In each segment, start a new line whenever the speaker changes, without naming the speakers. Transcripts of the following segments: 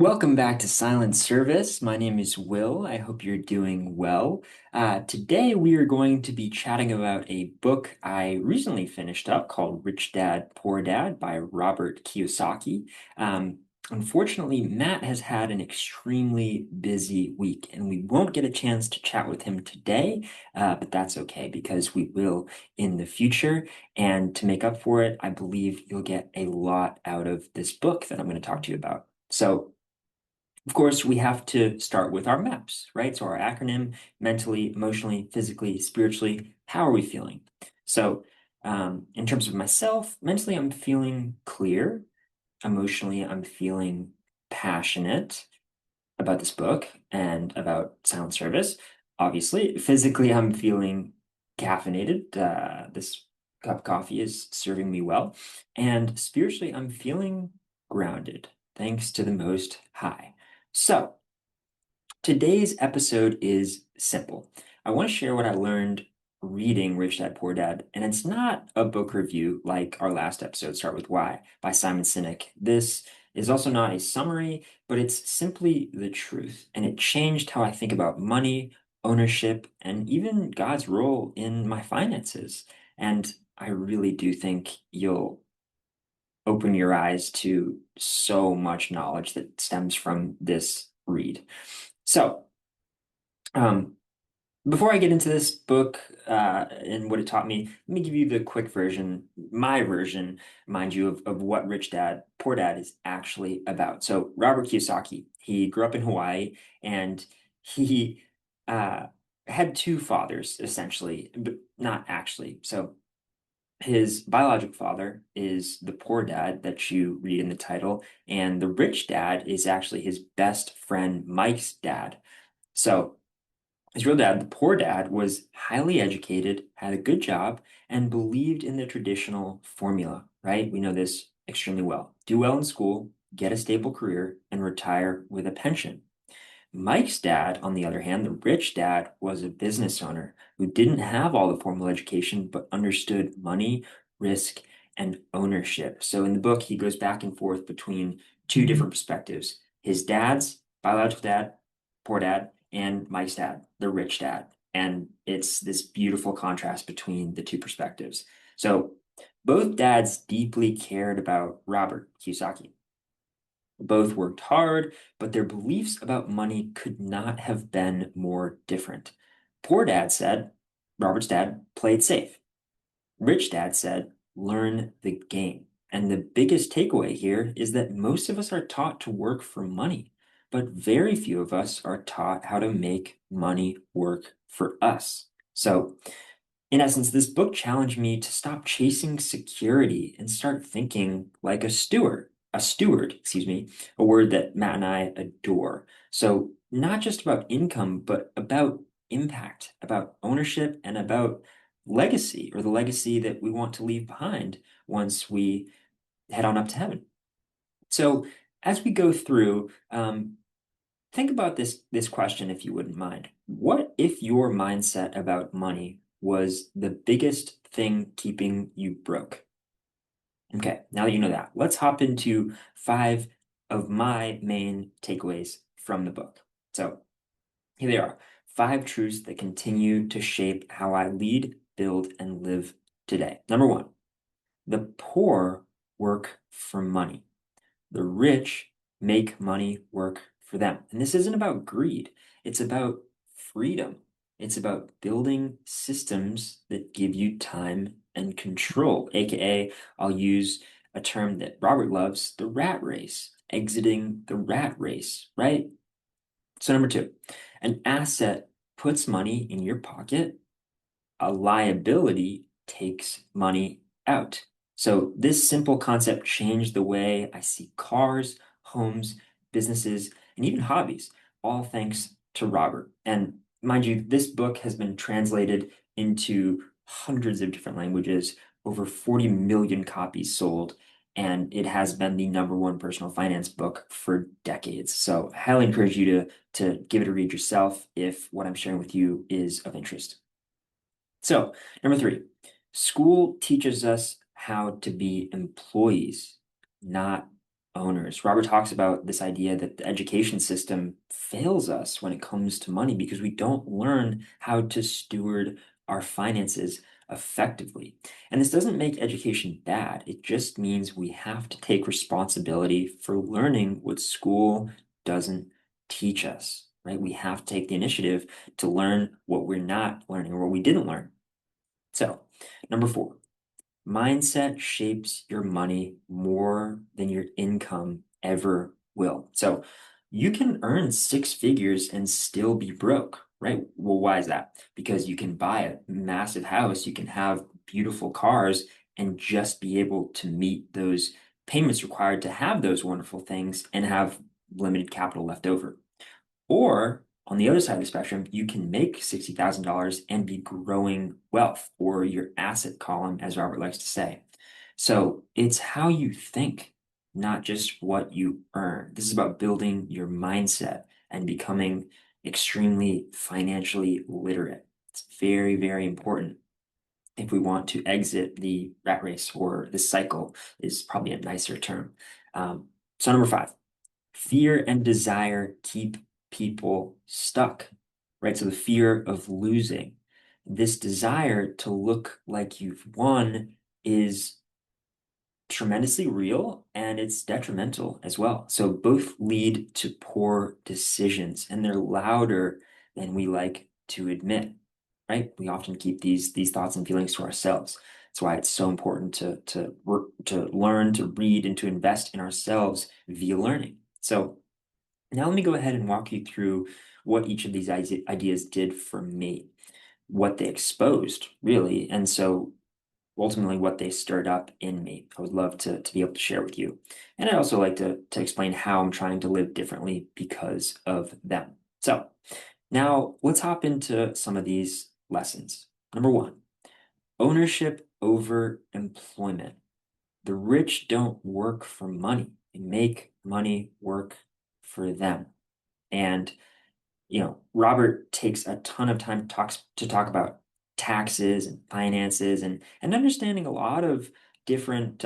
Welcome back to Silent Service. My name is Will. I hope you're doing well. Today we are going to be chatting about a book I recently finished up called Rich Dad, Poor Dad by Robert Kiyosaki. Um, Unfortunately, Matt has had an extremely busy week, and we won't get a chance to chat with him today, but that's okay because we will in the future. And to make up for it, I believe you'll get a lot out of this book that I'm going to talk to you about. So, of course, we have to start with our MAPS, right? So our acronym, mentally, emotionally, physically, spiritually, how are we feeling? So in terms of myself, mentally, I'm feeling clear. Emotionally, I'm feeling passionate about this book and about silent service. Obviously, physically, I'm feeling caffeinated. This cup of coffee is serving me well. And spiritually, I'm feeling grounded, thanks to the Most High. So, today's episode is simple. I want to share what I learned reading Rich Dad Poor Dad, and it's not a book review like our last episode, Start With Why, by Simon Sinek. This is also not a summary, but it's simply the truth, and it changed how I think about money, ownership, and even God's role in my finances. And I really do think you'll open your eyes to so much knowledge that stems from this read. So, um, before I get into this book and what it taught me, let me give you the quick version, my version, mind you, of what Rich Dad, Poor Dad is actually about. So, Robert Kiyosaki, he grew up in Hawaii and he uh, had two fathers, essentially, but not actually. So, his biological father is the poor dad that you read in the title, and the rich dad is actually his best friend Mike's dad. So, his real dad, the poor dad, was highly educated, had a good job, and believed in the traditional formula, right? We know this extremely well. Do well in school, get a stable career, and retire with a pension. Mike's dad, on the other hand, the rich dad, was a business owner who didn't have all the formal education but understood money, risk, and ownership. So in the book, he goes back and forth between two different perspectives. His dad's biological dad, poor dad, and Mike's dad, the rich dad. And it's this beautiful contrast between the two perspectives. So both dads deeply cared about Robert Kiyosaki. Both worked hard, but their beliefs about money could not have been more different. Poor dad said, Robert's dad played safe. Rich dad said, learn the game. And the biggest takeaway here is that most of us are taught to work for money, but very few of us are taught how to make money work for us. So, in essence, this book challenged me to stop chasing security and start thinking like a steward, excuse me, a word that Matt and I adore. So, not just about income, but about impact, about ownership, and about legacy or the legacy that we want to leave behind once we head on up to heaven. So, as we go through, think about this question if you wouldn't mind. What if your mindset about money was the biggest thing keeping you broke? Okay, now that you know that, let's hop into five of my main takeaways from the book. So here they are. Five truths that continue to shape how I lead, build, and live today. Number one, the poor work for money. The rich make money work for them. And this isn't about greed, it's about freedom. It's about building systems that give you time and control, aka, I'll use a term that Robert loves, the rat race, exiting the rat race, right? So, number two, an asset puts money in your pocket, a liability takes money out. So this simple concept changed the way I see cars, homes, businesses, and even hobbies, all thanks to Robert. And mind you, this book has been translated into hundreds of different languages, over 40 million copies sold, and it has been the number one personal finance book for decades. So I highly encourage you to give it a read yourself if what I'm sharing with you is of interest. So, number three, school teaches us how to be employees, not owners. Robert talks about this idea that the education system fails us when it comes to money because we don't learn how to steward our finances effectively. And this doesn't make education bad. It just means we have to take responsibility for learning what school doesn't teach us, right? We have to take the initiative to learn what we're not learning or what we didn't learn. So, number four, mindset shapes your money more than your income ever will. So you can earn six figures and still be broke, right? Well, why is that? Because you can buy a massive house, you can have beautiful cars, and just be able to meet those payments required to have those wonderful things and have limited capital left over. Or on the other side of the spectrum, you can make $60,000 and be growing wealth, or your asset column, as Robert likes to say. So it's how you think, not just what you earn. This is about building your mindset and becoming extremely financially literate. It's very, very important if we want to exit the rat race, or the cycle is probably a nicer term. So number five, fear and desire keep people stuck, right? So the fear of losing, this desire to look like you've won is tremendously real and it's detrimental as well. So both lead to poor decisions and they're louder than we like to admit, right? We often keep these thoughts and feelings to ourselves. That's why it's so important to learn, to read, and to invest in ourselves via learning. So now let me go ahead and walk you through what each of these ideas did for me, what they exposed, really, and so ultimately what they stirred up in me. I would love to be able to share with you. And I'd also like to explain how I'm trying to live differently because of them. So now let's hop into some of these lessons. Number one, ownership over employment. The rich don't work for money. They make money work for them. And Robert takes a ton of time to talk about taxes and finances and understanding a lot of different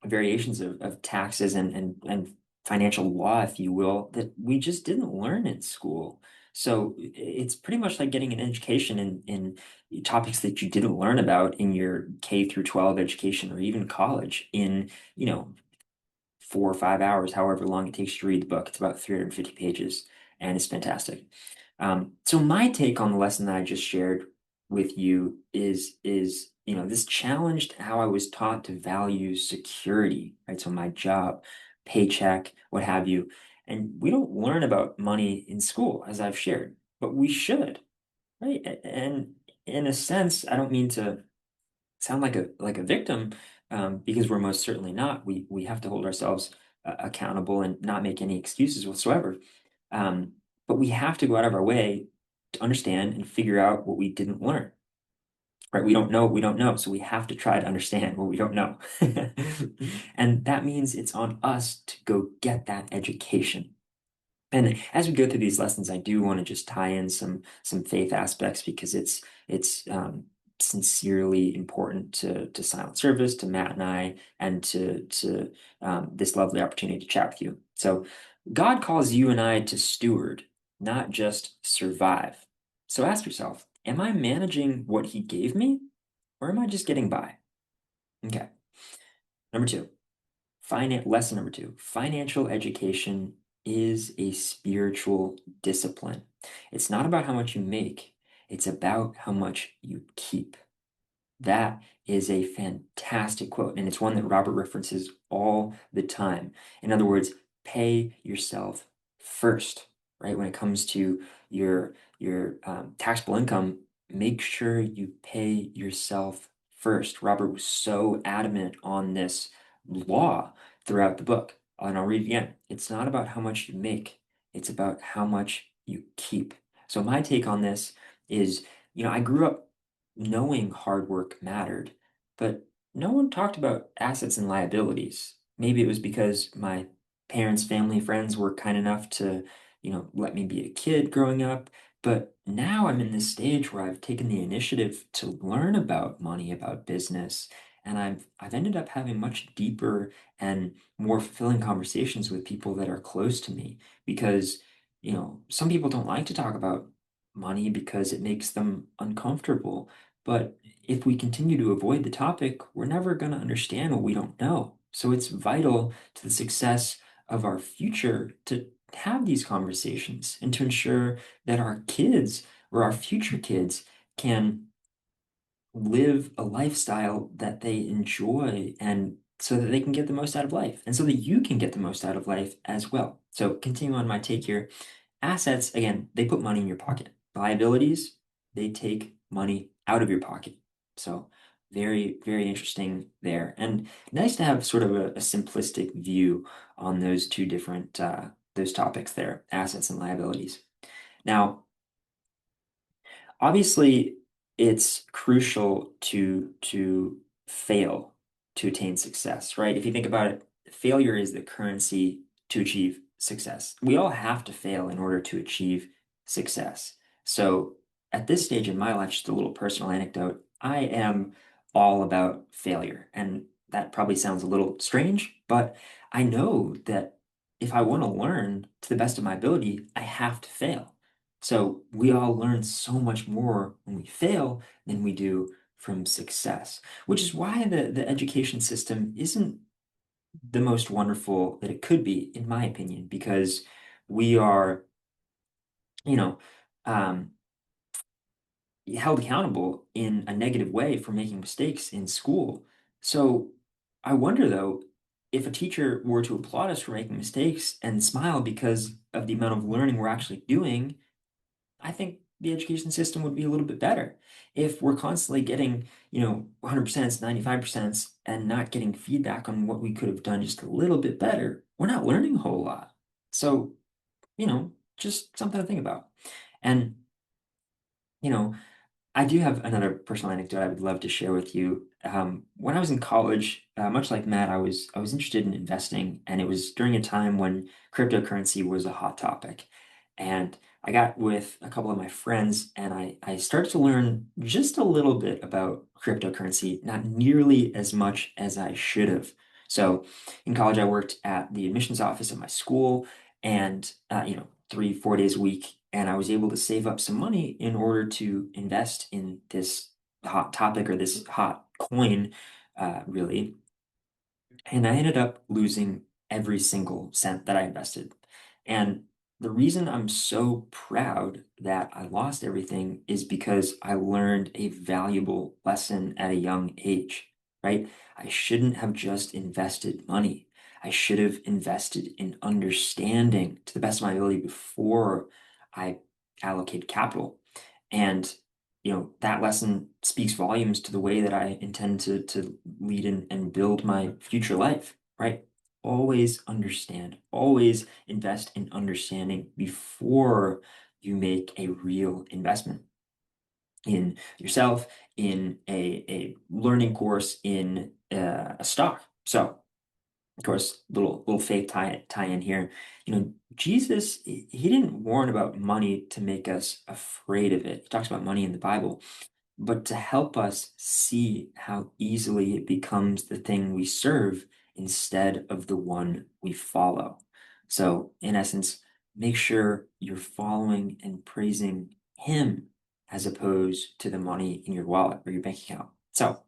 variations of taxes and financial law, if you will, that we just didn't learn in school. So it's pretty much like getting an education in topics that you didn't learn about in your K through 12 education or even college in, you know, 4 or 5 hours, however long it takes to read the book. It's about 350 pages, and it's fantastic. So my take on the lesson that I just shared with you is this challenged how I was taught to value security, right? So my job, paycheck, what have you. And we don't learn about money in school, as I've shared, but we should, right? And in a sense, I don't mean to sound like a victim, because we're most certainly not. We have to hold ourselves accountable and not make any excuses whatsoever. Um, but we have to go out of our way to understand and figure out what we didn't learn. Right? We don't know what we don't know, so we have to try to understand what we don't know. And that means it's on us to go get that education. And as we go through these lessons, I do want to just tie in some faith aspects because it's sincerely important to Silent Service, to Matt and I, and to this lovely opportunity to chat with you. So God calls you and I to steward, not just survive. So ask yourself, am I managing what He gave me, or am I just getting by? Okay. Number two. Lesson number two, financial education is a spiritual discipline. It's not about how much you make, it's about how much you keep. That is a fantastic quote, and it's one that Robert references all the time. In other words, pay yourself first, right? When it comes to your taxable income, make sure you pay yourself first. Robert was so adamant on this law throughout the book. And I'll read it again. It's not about how much you make, it's about how much you keep. So my take on this is, I grew up knowing hard work mattered, but no one talked about assets and liabilities. Maybe it was because my parents, family, friends were kind enough to, let me be a kid growing up. But now I'm in this stage where I've taken the initiative to learn about money, about business, And I've ended up having much deeper and more fulfilling conversations with people that are close to me because, some people don't like to talk about money because it makes them uncomfortable. But if we continue to avoid the topic, we're never going to understand what we don't know. So it's vital to the success of our future to have these conversations and to ensure that our kids or our future kids can live a lifestyle that they enjoy and so that they can get the most out of life and so that you can get the most out of life as well. So continue on my take here. Assets, again, they put money in your pocket. Liabilities, they take money out of your pocket. So very, very interesting there. And nice to have sort of a simplistic view on those two different those topics there, assets and liabilities. Now, obviously, it's crucial to fail to attain success, right? If you think about it, failure is the currency to achieve success. We all have to fail in order to achieve success. So at this stage in my life, just a little personal anecdote, I am all about failure. And that probably sounds a little strange, but I know that if I want to learn to the best of my ability, I have to fail. So we all learn so much more when we fail than we do from success, which is why the education system isn't the most wonderful that it could be, in my opinion, because we are, you know, um, held accountable in a negative way for making mistakes in school. So I wonder though, if a teacher were to applaud us for making mistakes and smile because of the amount of learning we're actually doing, I think the education system would be a little bit better. If we're constantly getting, 100%, 95%, and not getting feedback on what we could have done just a little bit better, we're not learning a whole lot. So, just something to think about. And, you know, I do have another personal anecdote I would love to share with you. When I was in college, much like Matt, I was interested in investing, and it was during a time when cryptocurrency was a hot topic. And I got with a couple of my friends, and I started to learn just a little bit about cryptocurrency, not nearly as much as I should have. So in college, I worked at the admissions office at my school, and 3, 4 days a week, and I was able to save up some money in order to invest in this hot topic or this hot coin, really. And I ended up losing every single cent that I invested. And the reason I'm so proud that I lost everything is because I learned a valuable lesson at a young age, right? I shouldn't have just invested money. I should have invested in understanding to the best of my ability before I allocated capital. And that lesson speaks volumes to the way that I intend to lead and build my future life, right? Always understand, always invest in understanding before you make a real investment in yourself, in a learning course, in a stock. So, of course, little faith tie in here. Jesus, he didn't warn about money to make us afraid of it. He talks about money in the Bible, but to help us see how easily it becomes the thing we serve instead of the one we follow. So, in essence, make sure you're following and praising Him as opposed to the money in your wallet or your bank account. So,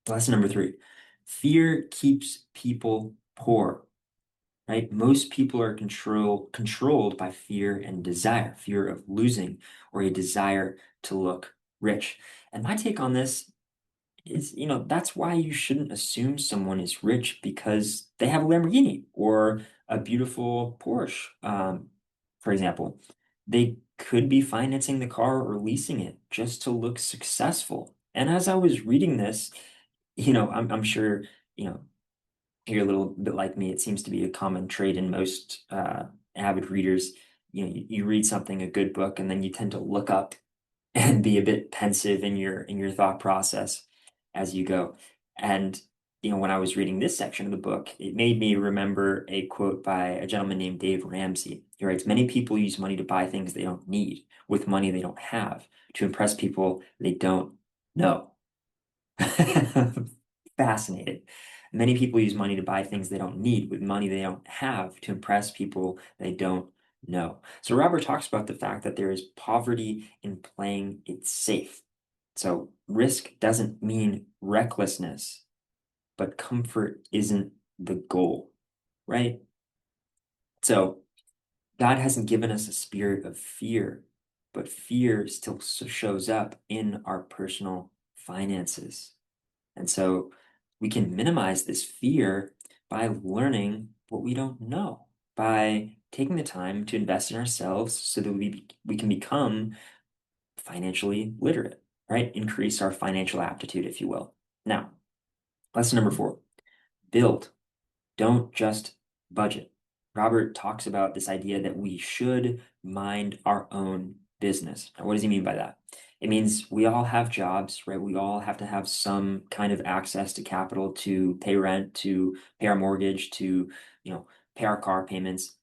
lesson number 3, fear keeps people poor, right? Most people are controlled by fear and desire, fear of losing or a desire to look rich. And my take on this is, that's why you shouldn't assume someone is rich because they have a Lamborghini or a beautiful Porsche, for example. They could be financing the car or leasing it just to look successful. And as I was reading this, I'm sure, you know, you're a little bit like me. It seems to be a common trait in most avid readers. You read something, a good book, and then you tend to look up and be a bit pensive in your thought process as you go. And when I was reading this section of the book, it made me remember a quote by a gentleman named Dave Ramsey. He writes, "Many people use money to buy things they don't need with money they don't have to impress people they don't know." fascinated. Many people use money to buy things they don't need with money they don't have to impress people they don't know. So Robert talks about the fact that there is poverty in playing it safe. So risk doesn't mean recklessness, but comfort isn't the goal, right? So God hasn't given us a spirit of fear, but fear still shows up in our personal finances. And so we can minimize this fear by learning what we don't know, by taking the time to invest in ourselves so that we can become financially literate, right? Increase our financial aptitude, if you will. Now, lesson number 4, build. Don't just budget. Robert talks about this idea that we should mind our own business. Now, what does he mean by that? It means we all have jobs, right? We all have to have some kind of access to capital to pay rent, to pay our mortgage, to, pay our car payments.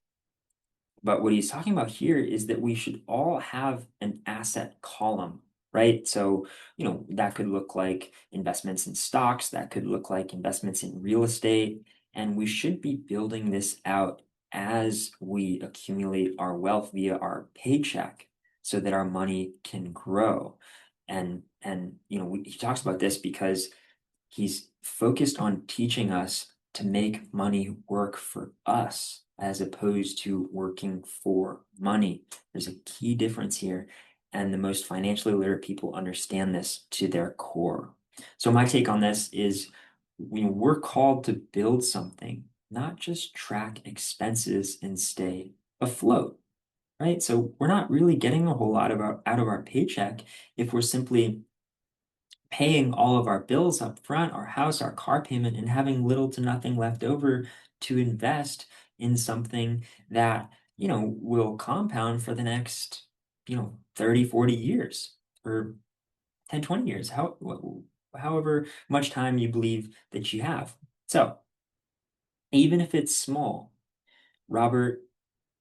But what he's talking about here is that we should all have an asset column, right? So, that could look like investments in stocks, that could look like investments in real estate, and we should be building this out as we accumulate our wealth via our paycheck so that our money can grow. And he talks about this because he's focused on teaching us to make money work for us as opposed to working for money. There's a key difference here, and the most financially literate people understand this to their core. So my take on this is we're called to build something, not just track expenses and stay afloat, right? So we're not really getting a whole lot out of our paycheck if we're simply paying all of our bills up front, our house, our car payment, and having little to nothing left over to invest in something that, will compound for the next, 30, 40 years or 10, 20 years, however much time you believe that you have. So even if it's small, Robert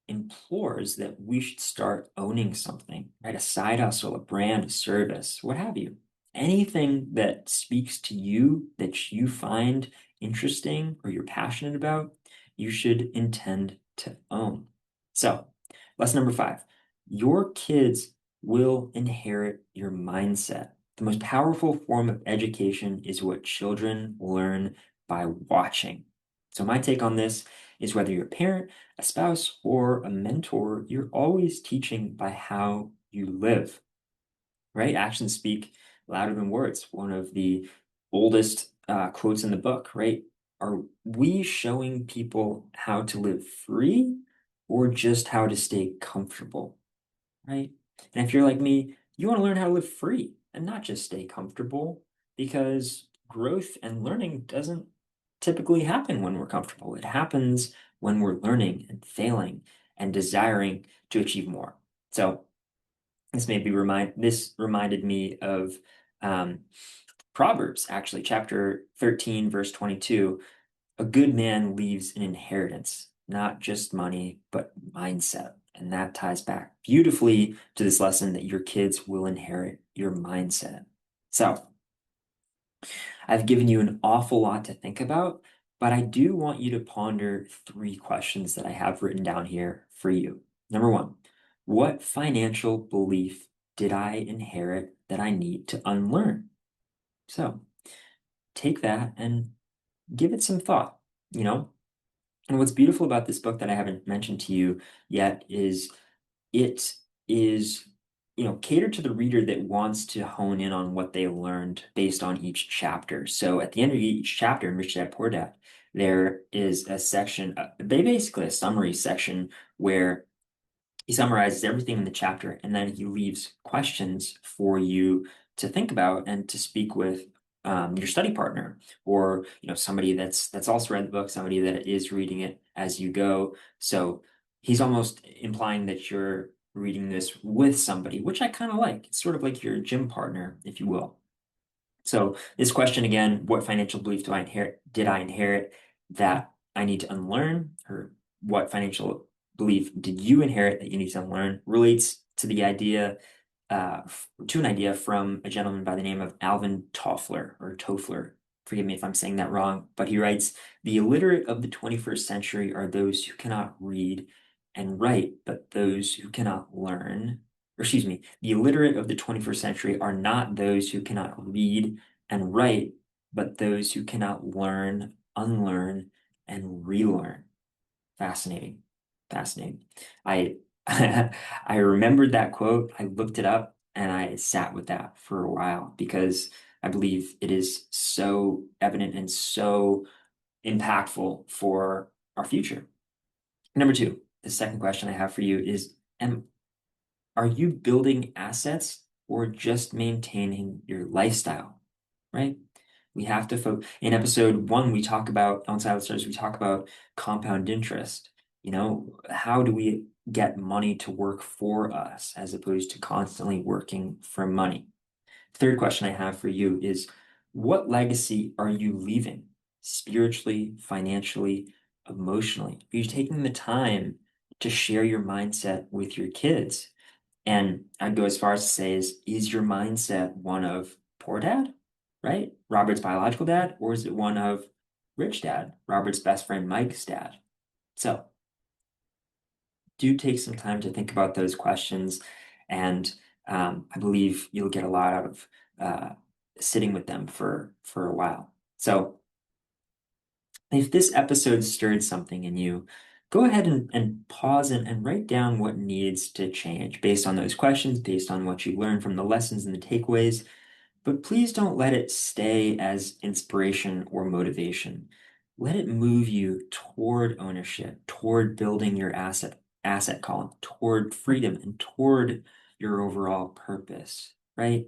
implores that we should start owning something, right? A side hustle, a brand, a service, what have you. Anything that speaks to you that you find interesting or you're passionate about, you should intend to own. So, lesson number 5, your kids will inherit your mindset. The most powerful form of education is what children learn by watching. So, my take on this is whether you're a parent, a spouse, or a mentor, you're always teaching by how you live, right? Actions speak louder than words. One of the oldest quotes in the book, right? Are we showing people how to live free or just how to stay comfortable, right? And if you're like me, you want to learn how to live free and not just stay comfortable because growth and learning doesn't typically happen when we're comfortable. It happens when we're learning and failing and desiring to achieve more. So this reminded me of um, Proverbs, actually, chapter 13, verse 22. A good man leaves an inheritance, not just money, but mindset. And that ties back beautifully to this lesson that your kids will inherit your mindset. So I've given you an awful lot to think about, but I do want you to ponder 3 questions that I have written down here for you. Number 1, what financial belief did I inherit that I need to unlearn? So take that and give it some thought, you know? And what's beautiful about this book that I haven't mentioned to you yet is it is, catered to the reader that wants to hone in on what they learned based on each chapter. So at the end of each chapter in Rich Dad Poor Dad, there is a section, basically a summary section where he summarizes everything in the chapter and then he leaves questions for you to think about and to speak with your study partner or somebody that's also read the book, somebody that is reading it as you go. So he's almost implying that you're reading this with somebody, which I kind of like. It's sort of like your gym partner, if you will. So this question again, what financial belief did I inherit that I need to unlearn? Or what financial belief did you inherit that you need to unlearn? Relates to the idea, to an idea from a gentleman by the name of Alvin Toffler or Toffler. Forgive me if I'm saying that wrong, but he writes, "The illiterate of the 21st century are those who cannot read and write, but those who cannot learn." Or excuse me, the illiterate of the 21st century are not those who cannot read and write, but those who cannot learn, unlearn, and relearn. Fascinating. Fascinating. I I remembered that quote. I looked it up and I sat with that for a while because I believe it is so evident and so impactful for our future. Number two, the second question I have for you is, are you building assets or just maintaining your lifestyle? Right? We have to focus. In episode one, we talk about on Silent Stars, we talk about compound interest. How do we get money to work for us as opposed to constantly working for money? Third question I have for you is, what legacy are you leaving spiritually, financially, emotionally? Are you taking the time to share your mindset with your kids? And I'd go as far as to say is your mindset one of poor dad, right? Robert's biological dad, or is it one of rich dad, Robert's best friend Mike's dad? So do take some time to think about those questions, and I believe you'll get a lot out of uh, sitting with them for a while. So if this episode stirred something in you, go ahead and pause and write down what needs to change based on those questions, based on what you learned from the lessons and the takeaways. But please don't let it stay as inspiration or motivation. Let it move you toward ownership, toward building your asset column, toward freedom, and toward your overall purpose, right?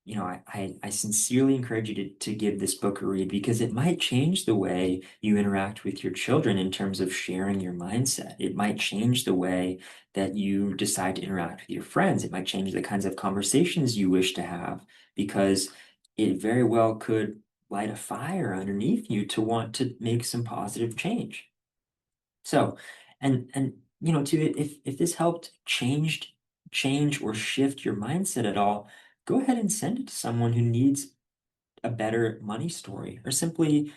I sincerely encourage you to give this book a read because it might change the way you interact with your children in terms of sharing your mindset. It might change the way that you decide to interact with your friends. It might change the kinds of conversations you wish to have because it very well could light a fire underneath you to want to make some positive change. So, and to if this helped change or shift your mindset at all, go ahead and send it to someone who needs a better money story, or simply,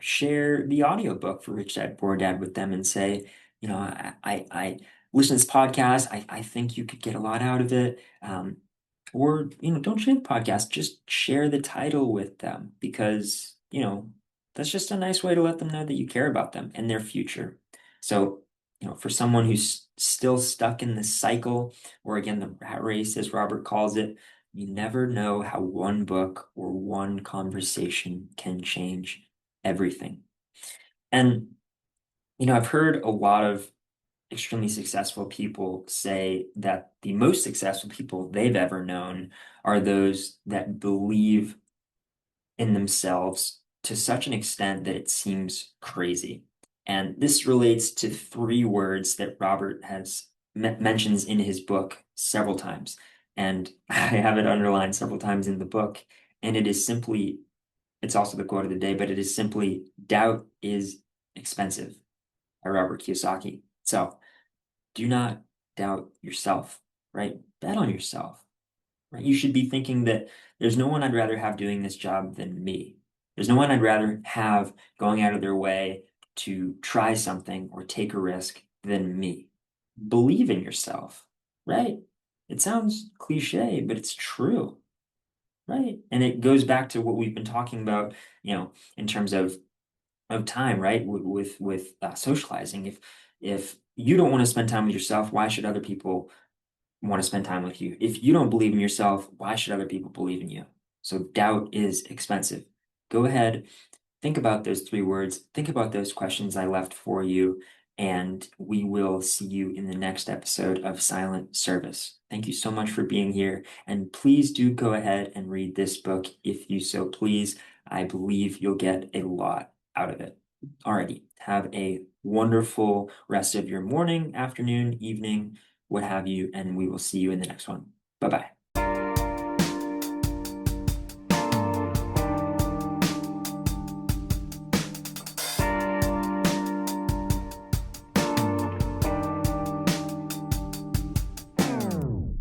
share the audiobook for Rich Dad Poor Dad with them and say, I listen to this podcast. I think you could get a lot out of it. Or, don't share the podcast, just share the title with them because, that's just a nice way to let them know that you care about them and their future. So, for someone who's still stuck in this cycle, or again, the rat race, as Robert calls it, you never know how one book or one conversation can change everything. And, I've heard a lot of extremely successful people say that the most successful people they've ever known are those that believe in themselves to such an extent that it seems crazy. And this relates to three words that Robert has mentions in his book several times. And I have it underlined several times in the book. And it is simply, it's also the quote of the day, but it is simply, doubt is expensive by Robert Kiyosaki. So do not doubt yourself, right? Bet on yourself, right? You should be thinking that there's no one I'd rather have doing this job than me. There's no one I'd rather have going out of their way to try something or take a risk than me. Believe in yourself, right? It sounds cliche, but it's true, right? And it goes back to what we've been talking about, in terms of time, right? With socializing. If you don't want to spend time with yourself, why should other people want to spend time with you? If you don't believe in yourself, why should other people believe in you? So doubt is expensive. Go ahead, think about those three words, think about those questions I left for you, and we will see you in the next episode of Silent Service. Thank you so much for being here, and please do go ahead and read this book if you so please. I believe you'll get a lot out of it. Alrighty, have a wonderful rest of your morning, afternoon, evening, what have you, and we will see you in the next one. Bye bye.